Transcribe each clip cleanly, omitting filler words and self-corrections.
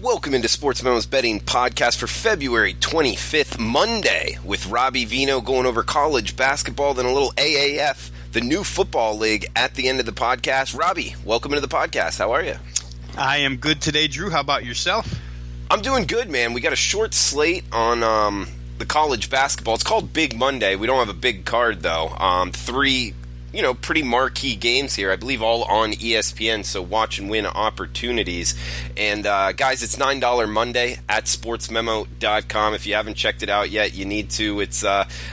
Welcome into Sportsmemo's betting podcast for February 25th, Monday, with Robbie Vino going over college basketball, then a little AAF, the new football league at the end of the podcast. Robbie, welcome into the podcast. How are you? I am good today, Drew. How about yourself? I'm doing good, man. We got a short slate on the college basketball. It's called Big Monday. We don't have a big card, though. Three pretty marquee games here. I believe all on ESPN, so watch and win opportunities. And guys, it's $9 Monday at sportsmemo.com. If you haven't checked it out yet, you need to. It's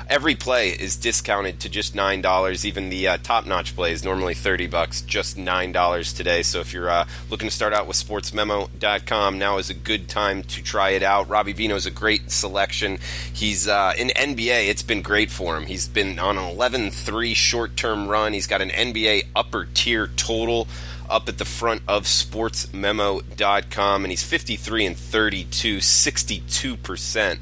every play is discounted to just $9. Even the top-notch play is normally $30, just $9 today. So if you're looking to start out with sportsmemo.com, now is a good time to try it out. Robbie Vino is a great selection. He's in NBA. It's been great for him. He's been on an 11-3 short-term run. He's got an NBA upper tier total up at the front of sportsmemo.com, and he's 53-32, 62%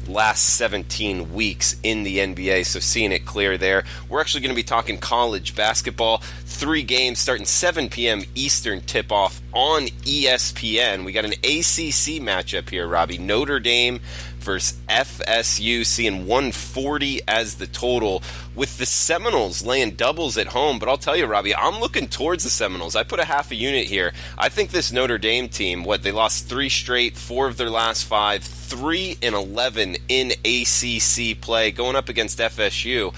last 17 weeks in the NBA, so seeing it clear there. We're actually going to be talking college basketball. 3 games starting 7 p.m. Eastern tip-off on ESPN. We got an ACC matchup here, Robbie. Notre Dame versus FSU, seeing 140 as the total, with the Seminoles laying doubles at home. But I'll tell you, Robbie, I'm looking towards the Seminoles. I put a half a unit here. I think this Notre Dame team, they lost 3 straight, 4 of their last 5, 3-11 in ACC play, going up against FSU.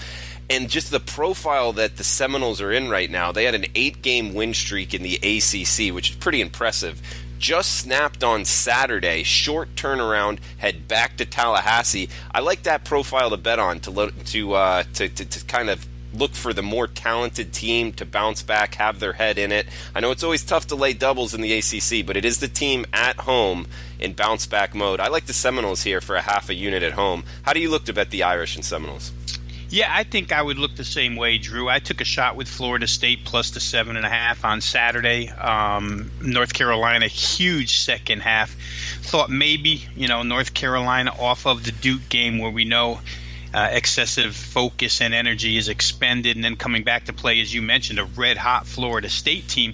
And just the profile that the Seminoles are in right now, they had an 8-game win streak in the ACC, which is pretty impressive. Just snapped on Saturday, short turnaround, head back to Tallahassee. I like that profile to bet on to kind of look for the more talented team to bounce back, have their head in it. I know it's always tough to lay doubles in the ACC, but it is the team at home in bounce back mode. I like the Seminoles here for a half a unit at home. How do you look to bet the Irish and Seminoles? Yeah, I think I would look the same way, Drew. I took a shot with Florida State plus the 7.5 on Saturday. North Carolina, huge second half. Thought maybe, North Carolina off of the Duke game where we know excessive focus and energy is expended, and then coming back to play, as you mentioned, a red-hot Florida State team.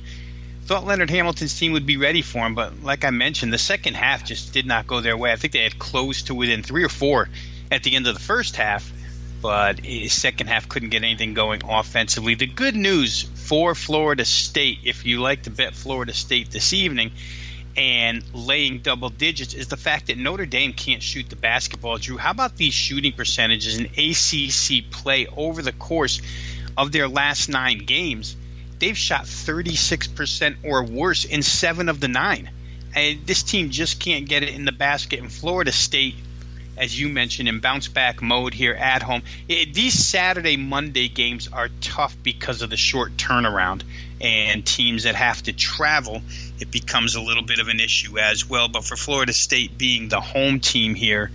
Thought Leonard Hamilton's team would be ready for him, but like I mentioned, the second half just did not go their way. I think they had closed to within 3 or 4 at the end of the first half, but second half couldn't get anything going offensively. The good news for Florida State, if you like to bet Florida State this evening and laying double digits, is the fact that Notre Dame can't shoot the basketball. Drew, how about these shooting percentages in ACC play over the course of their last 9 games? They've shot 36% or worse in 7 of the 9. And this team just can't get it in the basket. And Florida State, as you mentioned, in bounce-back mode here at home. These Saturday, Monday games are tough because of the short turnaround, and teams that have to travel, it becomes a little bit of an issue as well. But for Florida State being the home team here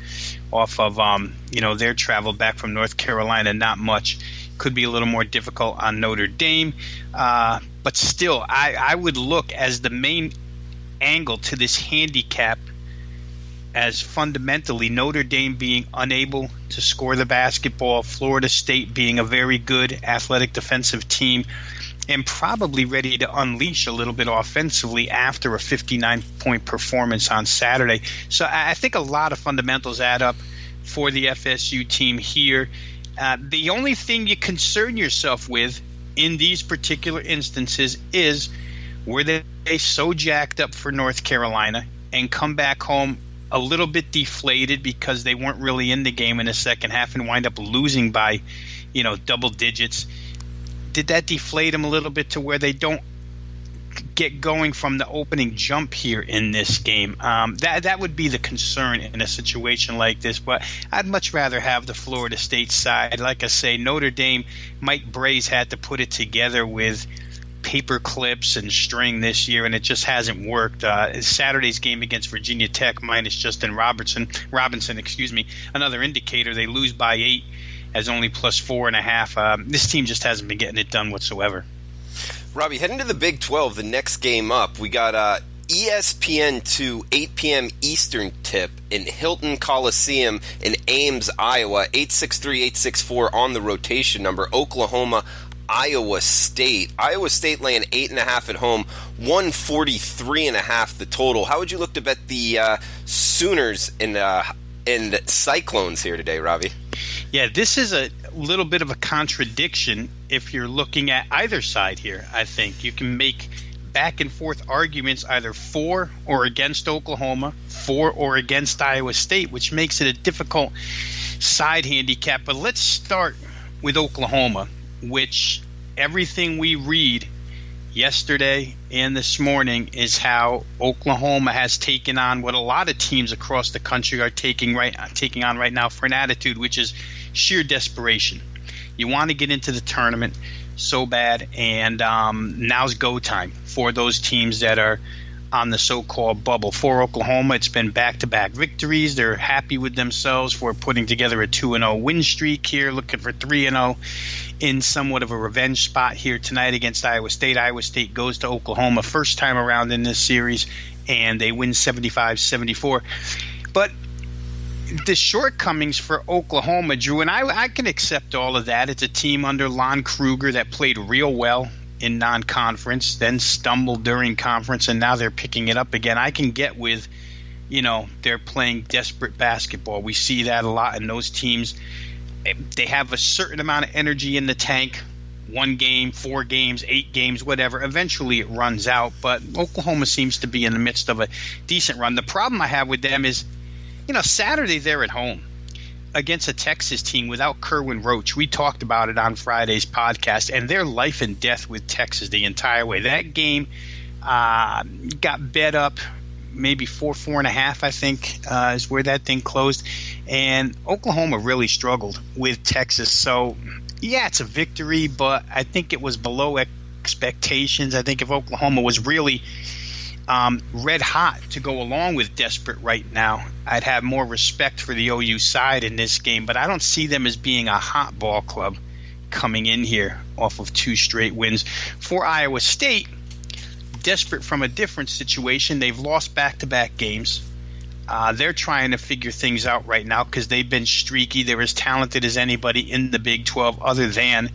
off of their travel back from North Carolina, not much. Could be a little more difficult on Notre Dame. But still, I would look as the main angle to this handicap as fundamentally Notre Dame being unable to score the basketball, Florida State being a very good athletic defensive team, and probably ready to unleash a little bit offensively after a 59-point performance on Saturday. So I think a lot of fundamentals add up for the FSU team here. The only thing you concern yourself with in these particular instances is, were they so jacked up for North Carolina and come back home a little bit deflated because they weren't really in the game in the second half and wind up losing by, double digits? Did that deflate them a little bit to where they don't get going from the opening jump here in this game? That would be the concern in a situation like this. But I'd much rather have the Florida State side. Like I say, Notre Dame, Mike Bray's had to put it together with paper clips and string this year, and it just hasn't worked. Saturday's game against Virginia Tech minus Justin Robinson, another indicator. They lose by 8 as only plus 4.5. This team just hasn't been getting it done whatsoever. Robbie, heading to the Big 12, the next game up, we got ESPN2, 8 p.m. Eastern tip in Hilton Coliseum in Ames, Iowa. 863-864 on the rotation number. Oklahoma Iowa State. Iowa State laying 8.5 at home, 143.5 the total. How would you look to bet the Sooners and Cyclones here today, Ravi? Yeah, this is a little bit of a contradiction if you're looking at either side here. I think you can make back and forth arguments either for or against Oklahoma, for or against Iowa State, which makes it a difficult side handicap. But let's start with Oklahoma, which everything we read yesterday and this morning is how Oklahoma has taken on what a lot of teams across the country are taking on right now for an attitude, which is sheer desperation. You want to get into the tournament so bad, and now's go time for those teams that are on the so-called bubble. For Oklahoma, it's been back-to-back victories. They're happy with themselves for putting together a 2-0 win streak here, looking for 3-0 in somewhat of a revenge spot here tonight against Iowa State. Iowa State goes to Oklahoma first time around in this series, and they win 75-74. But the shortcomings for Oklahoma, Drew, and I can accept all of that. It's a team under Lon Kruger that played real well in non-conference, then stumbled during conference, and now they're picking it up again. I can get with, they're playing desperate basketball. We see that a lot in those teams. They have a certain amount of energy in the tank, 1 game, 4 games, 8 games, whatever. Eventually it runs out, but Oklahoma seems to be in the midst of a decent run. The problem I have with them is, Saturday they're at home against a Texas team without Kerwin Roach. We talked about it on Friday's podcast, and they're life and death with Texas the entire way. That game got bet up maybe 4.5, I think, is where that thing closed. And Oklahoma really struggled with Texas. So, yeah, it's a victory, but I think it was below expectations. I think if Oklahoma was really red hot to go along with desperate right now, I'd have more respect for the OU side in this game. But I don't see them as being a hot ball club coming in here off of 2 straight wins. For Iowa State, desperate from a different situation. They've lost back-to-back games. They're trying to figure things out right now because they've been streaky. They're as talented as anybody in the Big 12 other than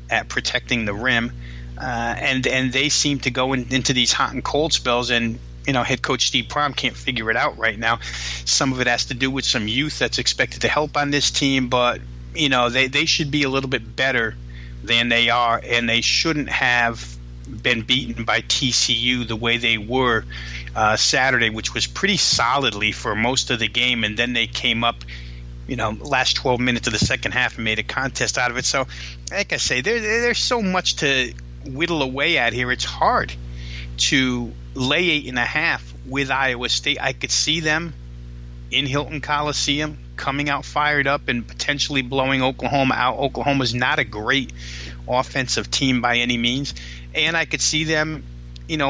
at protecting the rim. And they seem to go into these hot and cold spells, and head coach Steve Prohm can't figure it out right now. Some of it has to do with some youth that's expected to help on this team, but they should be a little bit better than they are, and they shouldn't have been beaten by TCU the way they were Saturday, which was pretty solidly for most of the game, and then they came up last 12 minutes of the second half and made a contest out of it. So like I say, there's so much to whittle away at here. It's hard to lay 8.5 with Iowa State. I could see them in Hilton Coliseum coming out fired up and potentially blowing Oklahoma out. Oklahoma's not a great offensive team by any means, and I could see them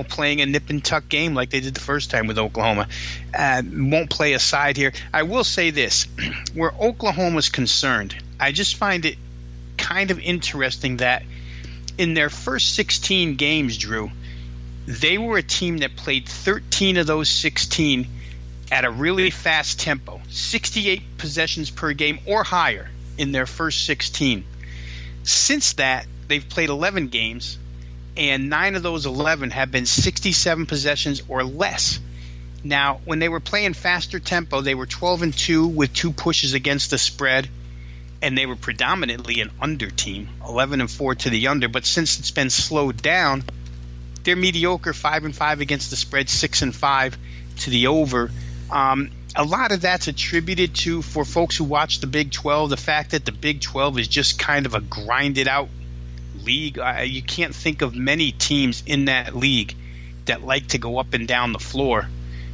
playing a nip and tuck game like they did the first time with Oklahoma. Won't play a side here. I will say this, where Oklahoma's concerned, I just find it kind of interesting that in their first 16 games, Drew, they were a team that played 13 of those 16 at a really fast tempo, 68 possessions per game or higher in their first 16. Since that, they've played 11 games, and 9 of those 11 have been 67 possessions or less. Now, when they were playing faster tempo, they were 12-2 with 2 pushes against the spread, and they were predominantly an under team, 11-4 to the under. But since it's been slowed down, they're mediocre, 5-5 against the spread, 6-5 to the over. A lot of that's attributed to, for folks who watch the Big 12, the fact that the Big 12 is just kind of a grinded-out league. You can't think of many teams in that league that like to go up and down the floor,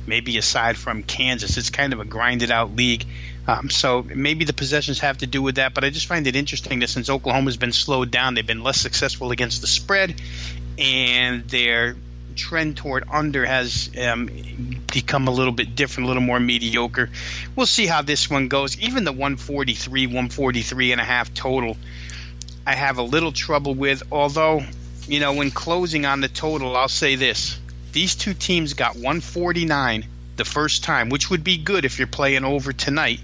maybe aside from Kansas. It's kind of a grinded-out league. So maybe the possessions have to do with that, but I just find it interesting that since Oklahoma's been slowed down, they've been less successful against the spread, and their trend toward under has become a little bit different, a little more mediocre. We'll see how this one goes. Even the 143.5 total, I have a little trouble with, although, when closing on the total, I'll say this. These two teams got 149 the first time, which would be good if you're playing over tonight.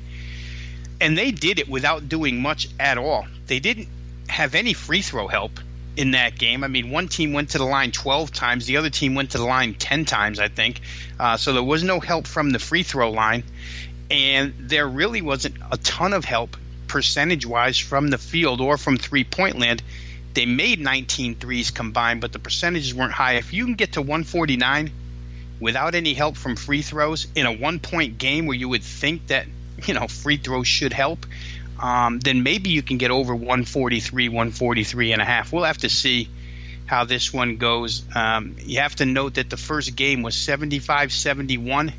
And they did it without doing much at all. They didn't have any free throw help. in that game. I mean, one team went to the line 12 times. The other team went to the line 10 times, I think. So there was no help from the free throw line. And there really wasn't a ton of help percentage-wise from the field or from three-point land. They made 19 threes combined, but the percentages weren't high. If you can get to 149 without any help from free throws in a one-point game where you would think that, free throws should help, then maybe you can get over 143 and a half. We'll have to see how this one goes. You have to note that the first game was 75-71.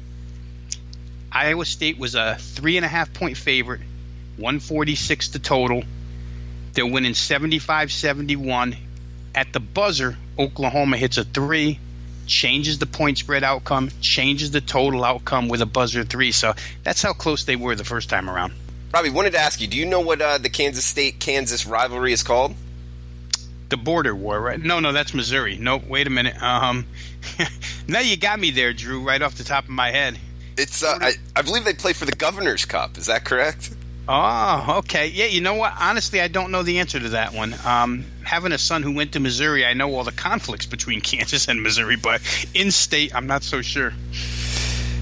Iowa State was a 3.5-point favorite, 146 the total. They're winning 75-71. At the buzzer, Oklahoma hits a three, changes the point spread outcome, changes the total outcome with a buzzer three. So that's how close they were the first time around. Robbie, wanted to ask you, do you know what the Kansas State-Kansas rivalry is called? The border war, right? No, that's Missouri. No, wait a minute. Now you got me there, Drew, right off the top of my head. It's I believe they play for the Governor's Cup. Is that correct? Oh, okay. Yeah, you know what? Honestly, I don't know the answer to that one. Having a son who went to Missouri, I know all the conflicts between Kansas and Missouri, but in-state, I'm not so sure.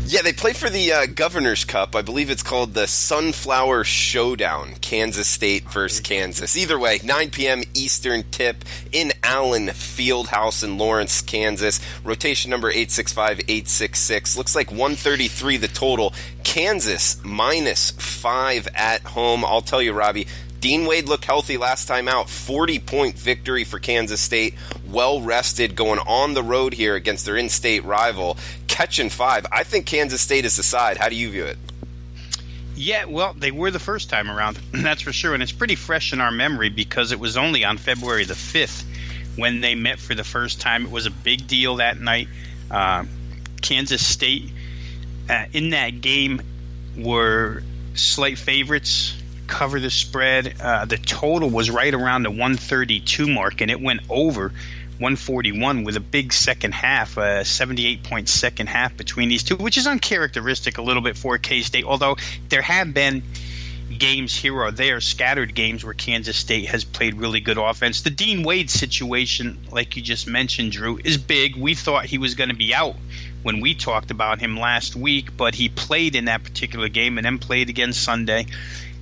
Yeah, they play for the Governor's Cup. I believe it's called the Sunflower Showdown, Kansas State versus Kansas. Either way, 9 p.m. Eastern tip in Allen Fieldhouse in Lawrence, Kansas. Rotation number 865-866. Looks like 133 the total. Kansas -5 at home. I'll tell you, Robbie, Dean Wade looked healthy last time out. 40-point victory for Kansas State. Well-rested, going on the road here against their in-state rival. Catching 5. I think Kansas State is the side. How do you view it? Yeah, well, they were the first time around. That's for sure. And it's pretty fresh in our memory because it was only on February the 5th when they met for the first time. It was a big deal that night. Kansas State in that game were slight favorites. Cover the spread. The total was right around the 132 mark, and it went over 141 with a big second half, a 78-point second half between these two, which is uncharacteristic a little bit for K-State, although there have been games here or there, scattered games where Kansas State has played really good offense. The Dean Wade situation, like you just mentioned, Drew, is big. We thought he was going to be out when we talked about him last week, but he played in that particular game and then played again Saturday,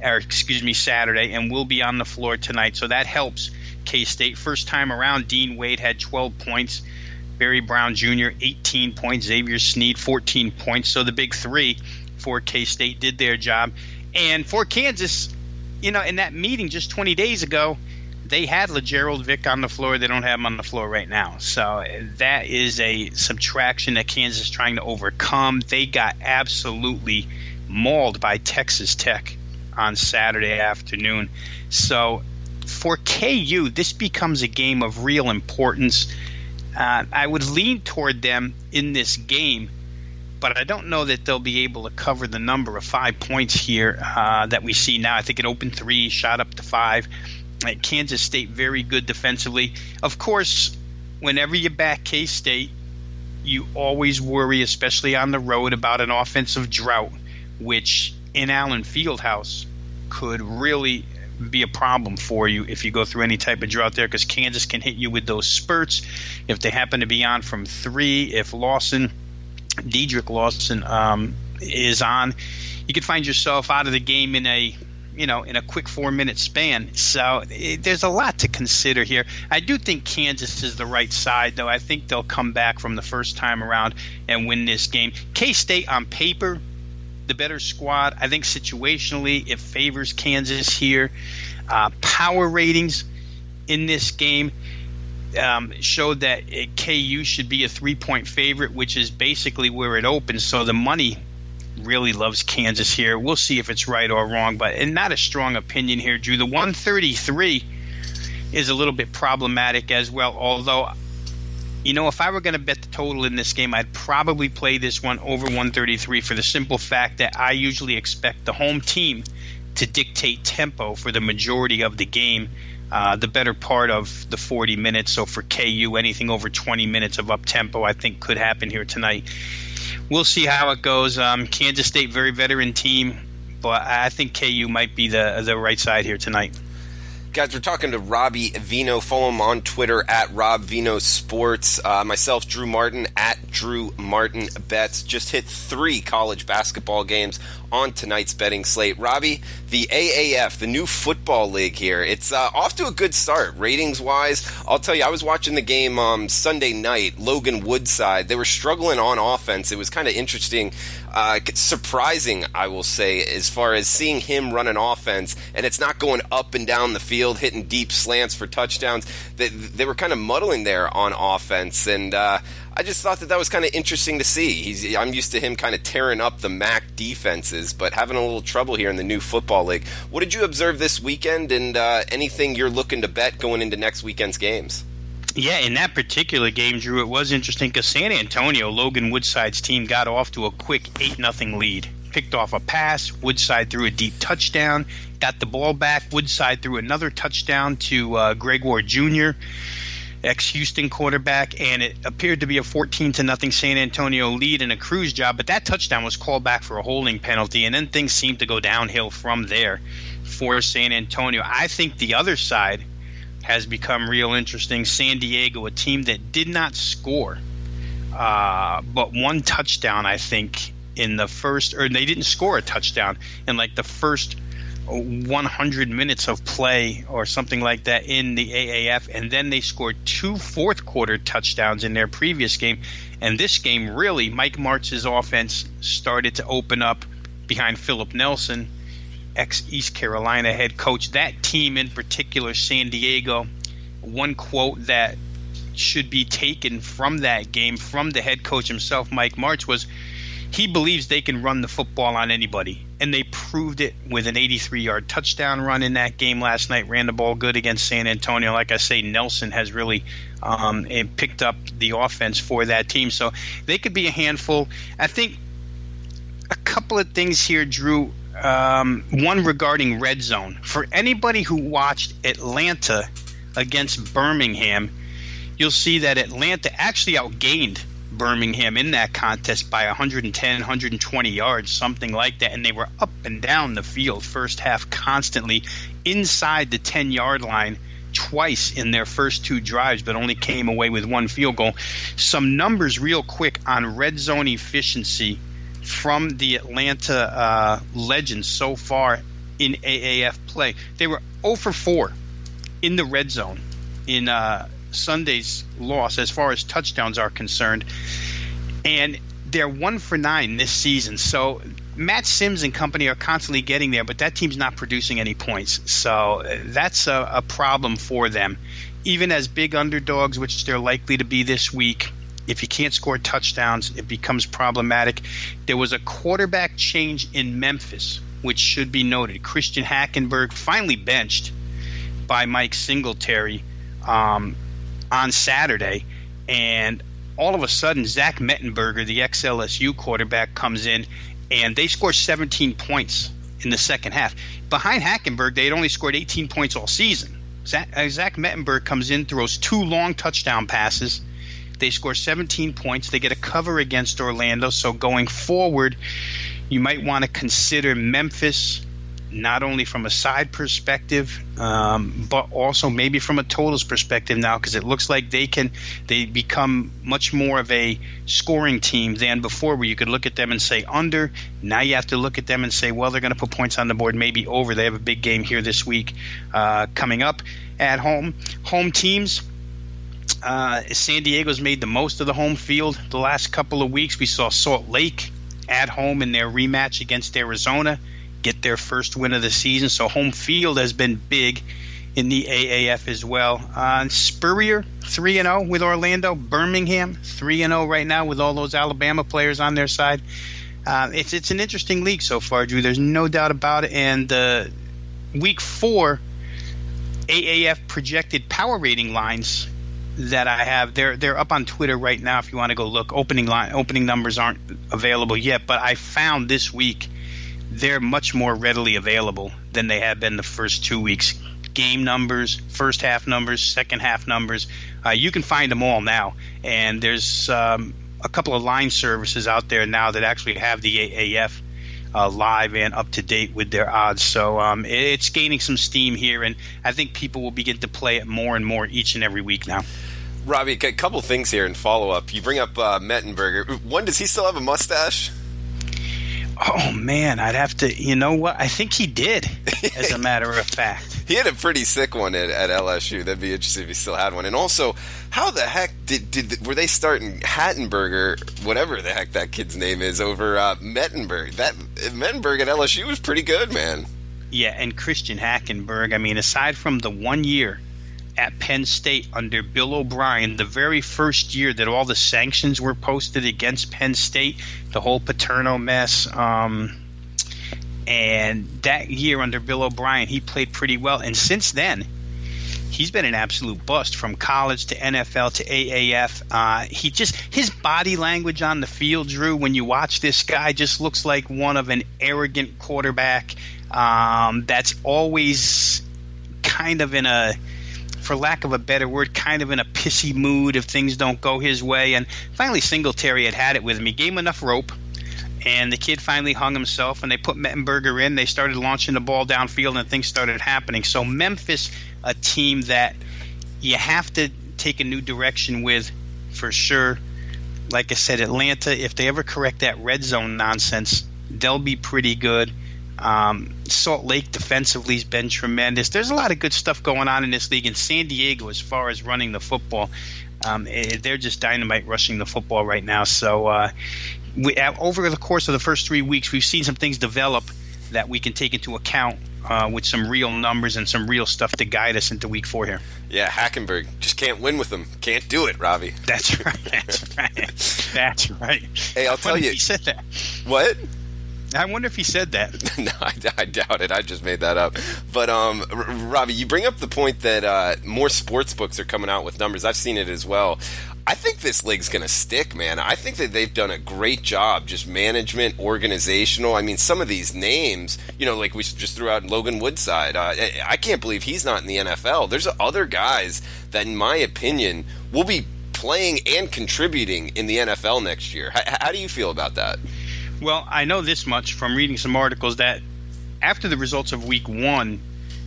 and will be on the floor tonight. So that helps K-State. First time around, Dean Wade had 12 points. Barry Brown Jr., 18 points. Xavier Sneed, 14 points. So the big three for K-State did their job. And for Kansas, in that meeting just 20 days ago, they had LeGerald Vick on the floor. They don't have him on the floor right now. So that is a subtraction that Kansas is trying to overcome. They got absolutely mauled by Texas Tech on Saturday afternoon. So for KU, this becomes a game of real importance. I would lean toward them in this game, but I don't know that they'll be able to cover the number of 5 points here that we see now. I think it opened 3, shot up to 5. Kansas State very good defensively. Of course, whenever you back K-State, you always worry, especially on the road, about an offensive drought, which in Allen Fieldhouse could really be a problem for you if you go through any type of drought there, because Kansas can hit you with those spurts if they happen to be on from 3. If Dedrick Lawson is on, you could find yourself out of the game in a quick 4-minute span. So there's a lot to consider here. I do think Kansas is the right side, though. I think they'll come back from the first time around and win this game. K-State on paper, the better squad. I think situationally it favors Kansas here. Power ratings in this game showed that KU should be a 3-point favorite, which is basically where it opens. So the money really loves Kansas here. We'll see if it's right or wrong, but not a strong opinion here, Drew. The 133 is a little bit problematic as well, although if I were going to bet the total in this game, I'd probably play this one over 133 for the simple fact that I usually expect the home team to dictate tempo for the majority of the game, the better part of the 40 minutes. So for KU, anything over 20 minutes of up-tempo I think could happen here tonight. We'll see how it goes. Kansas State, very veteran team, but I think KU might be the right side here tonight. Guys, we're talking to Robbie Vino. Follow him on Twitter at Rob Vino Sports. Myself, Drew Martin, at Drew Martin Bets. Just hit 3 college basketball games on tonight's betting slate. Robbie, the AAF, the new football league here, it's off to a good start. Ratings-wise, I'll tell you, I was watching the game Sunday night, Logan Woodside. They were struggling on offense. It was kind of interesting, surprising, I will say, as far as seeing him run an offense, and it's not going up and down the field, hitting deep slants for touchdowns. They were kind of muddling there on offense, and I just thought that was kind of interesting to see. I'm used to him kind of tearing up the MAC defenses, but having a little trouble here in the new football league. What did you observe this weekend, and anything you're looking to bet going into next weekend's games? Yeah, in that particular game, Drew, it was interesting because San Antonio, Logan Woodside's team, got off to a quick 8-0 lead. Picked off a pass, Woodside threw a deep touchdown, got the ball back, Woodside threw another touchdown to Greg Ward Jr., ex-Houston quarterback, and it appeared to be a 14-0 San Antonio lead in a cruise job, but that touchdown was called back for a holding penalty, and then things seemed to go downhill from there for San Antonio. I think the other side has become real interesting. San Diego, a team that did not score, but one touchdown, I think, in the first, or they didn't score a touchdown in like the first 100 minutes of play or something like that in the AAF, and then they scored 2 fourth-quarter touchdowns in their previous game. And this game, really, Mike Martz's offense started to open up behind Philip Nelson, ex-East Carolina head coach. That team in particular, San Diego, one quote that should be taken from that game from the head coach himself, Mike Martz, was he believes they can run the football on anybody. And they proved it with an 83-yard touchdown run in that game last night, ran the ball good against San Antonio. Like I say, Nelson has really picked up the offense for that team. So they could be a handful. I think a couple of things here, Drew. One regarding red zone. For anybody who watched Atlanta against Birmingham, you'll see that Atlanta actually outgained Birmingham in that contest by 110, 120 yards, something like that, and they were up and down the field first half constantly inside the 10-yard line twice in their first 2 drives, but only came away with 1 field goal. Some numbers real quick on red zone efficiency from the Atlanta Legends so far in AAF play. They were 0 for 4 in the red zone in Sunday's loss as far as touchdowns are concerned, and they're 1 for 9 this season. So Matt Sims and company are constantly getting there, but that team's not producing any points. So that's a problem for them. Even as big underdogs, which they're likely to be this week, if you can't score touchdowns, it becomes problematic. There was a quarterback change in Memphis, which should be noted. Christian Hackenberg finally benched by Mike Singletary on Saturday, and all of a sudden Zach Mettenberger, the ex-LSU quarterback, comes in, and they score 17 points in the second half. Behind Hackenberg, they had only scored 18 points all season. Zach Mettenberg comes in, throws 2 long touchdown passes. They score 17 points. They get a cover against Orlando, so going forward, you might want to consider Memphis, not only from a side perspective, but also maybe from a totals perspective now, because it looks like they become much more of a scoring team than before, where you could look at them and say under. Now you have to look at them and say, well, they're going to put points on the board, maybe over. They have a big game here this week coming up at home. Home teams, San Diego's made the most of the home field the last couple of weeks. We saw Salt Lake at home in their rematch against Arizona get their first win of the season. So home field has been big in the AAF as well. Spurrier 3-0 with Orlando. Birmingham 3-0 right now with all those Alabama players on their side. It's an interesting league so far, Drew. There's no doubt about it. And week 4 AAF projected power rating lines that I have, they're up on Twitter right now if you want to go look. Opening numbers aren't available yet, but I found this week they're much more readily available than they have been the first 2 weeks. Game numbers, first half numbers, second half numbers, you can find them all now. And there's a couple of line services out there now that actually have the AAF live and up to date with their odds. So it's gaining some steam here, and I think people will begin to play it more and more each and every week now. Robbie, a couple things here in follow-up. You bring up Mettenberger. One, does he still have a mustache? Oh, man, I'd have to – you know what? I think he did, as a matter of fact. He had a pretty sick one at LSU. That'd be interesting if he still had one. And also, how the heck were they starting Hattenberger, whatever the heck that kid's name is, over Mettenberg? That Mettenberg at LSU was pretty good, man. Yeah, and Christian Hackenberg, I mean, aside from the 1 year at Penn State under Bill O'Brien, the very first year that all the sanctions were posted against Penn State, the whole Paterno mess, and that year under Bill O'Brien, he played pretty well. And since then, he's been an absolute bust from college to NFL to AAF. His body language on the field, Drew, when you watch this guy, just looks like one of an arrogant quarterback that's always kind of in a, for lack of a better word, kind of in a pissy mood if things don't go his way. And finally, Singletary had it with him. He gave him enough rope, and the kid finally hung himself, and they put Mettenberger in. They started launching the ball downfield, and things started happening. So Memphis, a team that you have to take a new direction with for sure. Like I said, Atlanta, if they ever correct that red zone nonsense, they'll be pretty good. Salt Lake defensively has been tremendous. There's a lot of good stuff going on in this league. In San Diego, as far as running the football, they're just dynamite rushing the football right now. So over the course of the first 3 weeks, we've seen some things develop that we can take into account with some real numbers and some real stuff to guide us into week 4 here. Yeah, Hackenberg just can't win with them. Can't do it, Robbie. That's right. That's right. Hey, I'll tell you. He said that. What? I wonder if he said that. No, I doubt it. I just made that up. But, Robbie, you bring up the point that more sports books are coming out with numbers. I've seen it as well. I think this league's going to stick, man. I think that they've done a great job, just management, organizational. I mean, some of these names, like we just threw out Logan Woodside. I can't believe he's not in the NFL. There's other guys that, in my opinion, will be playing and contributing in the NFL next year. How do you feel about that? Well, I know this much from reading some articles that after the results of week 1,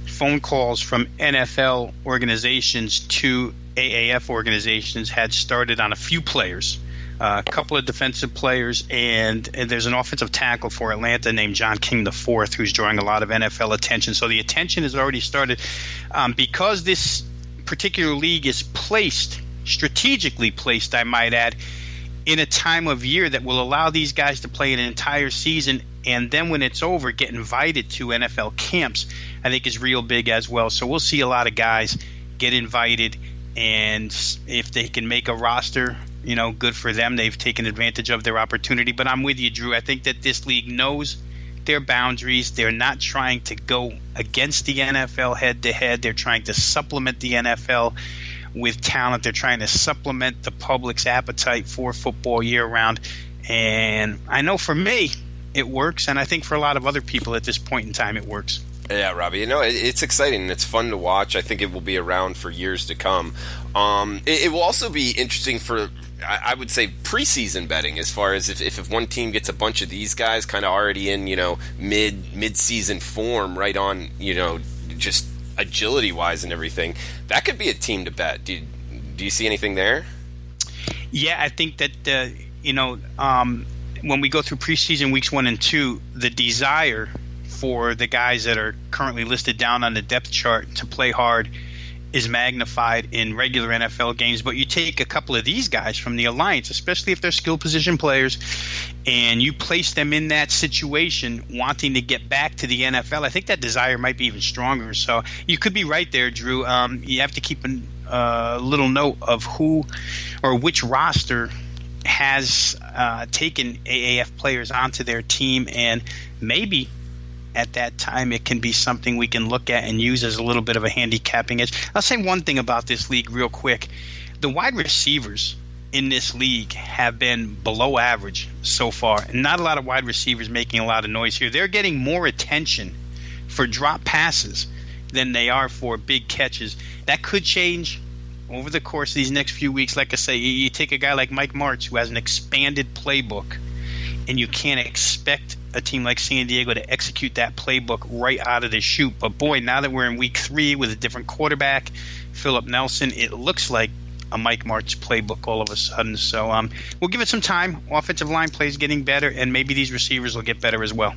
phone calls from NFL organizations to AAF organizations had started on a few players, a couple of defensive players, and there's an offensive tackle for Atlanta named John King IV who's drawing a lot of NFL attention. So the attention has already started because this particular league is strategically placed, I might add, in a time of year that will allow these guys to play an entire season, and then when it's over, get invited to NFL camps, I think is real big as well. So we'll see a lot of guys get invited, and if they can make a roster, good for them. They've taken advantage of their opportunity. But I'm with you, Drew. I think that this league knows their boundaries. They're not trying to go against the NFL head-to-head. They're trying to supplement the NFL with talent. They're trying to supplement the public's appetite for football year-round. And I know for me, it works, and I think for a lot of other people at this point in time, it works. Yeah, Robbie, it's exciting and it's fun to watch. I think it will be around for years to come. It will also be interesting for, I would say, preseason betting, as far as if one team gets a bunch of these guys kind of already in, mid-season form, right on, just agility-wise and everything. That could be a team to bet. Do you see anything there? Yeah, I think that, when we go through preseason weeks 1 and 2, the desire for the guys that are currently listed down on the depth chart to play hard is magnified in regular NFL games. But you take a couple of these guys from the Alliance, especially if they're skill position players, and you place them in that situation wanting to get back to the NFL, I think that desire might be even stronger. So you could be right there, Drew. You have to keep a little note of who or which roster has taken AAF players onto their team, and maybe at that time it can be something we can look at and use as a little bit of a handicapping edge. I'll say one thing about this league real quick. The wide receivers in this league have been below average so far, and not a lot of wide receivers making a lot of noise here. They're getting more attention for drop passes than they are for big catches. That could change over the course of these next few weeks. Like I say, you take a guy like Mike Martz, who has an expanded playbook, and you can't expect a team like San Diego to execute that playbook right out of the chute. But boy, now that we're in week 3 with a different quarterback, Philip Nelson, it looks like a Mike Martz playbook all of a sudden. So we'll give it some time. Offensive line plays getting better, and maybe these receivers will get better as well.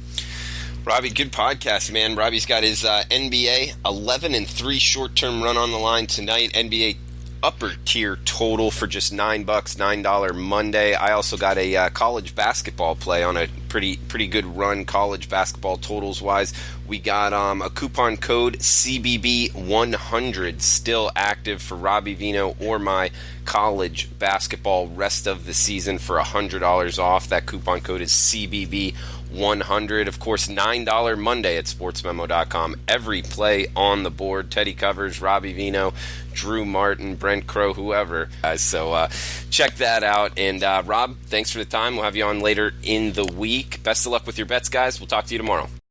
Robbie, good podcast, man. Robbie's got his NBA 11-3 short-term run on the line tonight. NBA upper tier total for just $9, $9 Monday. I also got a college basketball play on a pretty good run college basketball totals wise. We got a coupon code CBB100 still active for Robbie Vino or my college basketball rest of the season for $100 off. That coupon code is CBB100. Of course, $9 Monday at sportsmemo.com. Every play on the board. Teddy covers, Robbie Vino, Drew Martin, Brent Crow, whoever. So check that out. And Rob, thanks for the time. We'll have you on later in the week. Best of luck with your bets, guys. We'll talk to you tomorrow.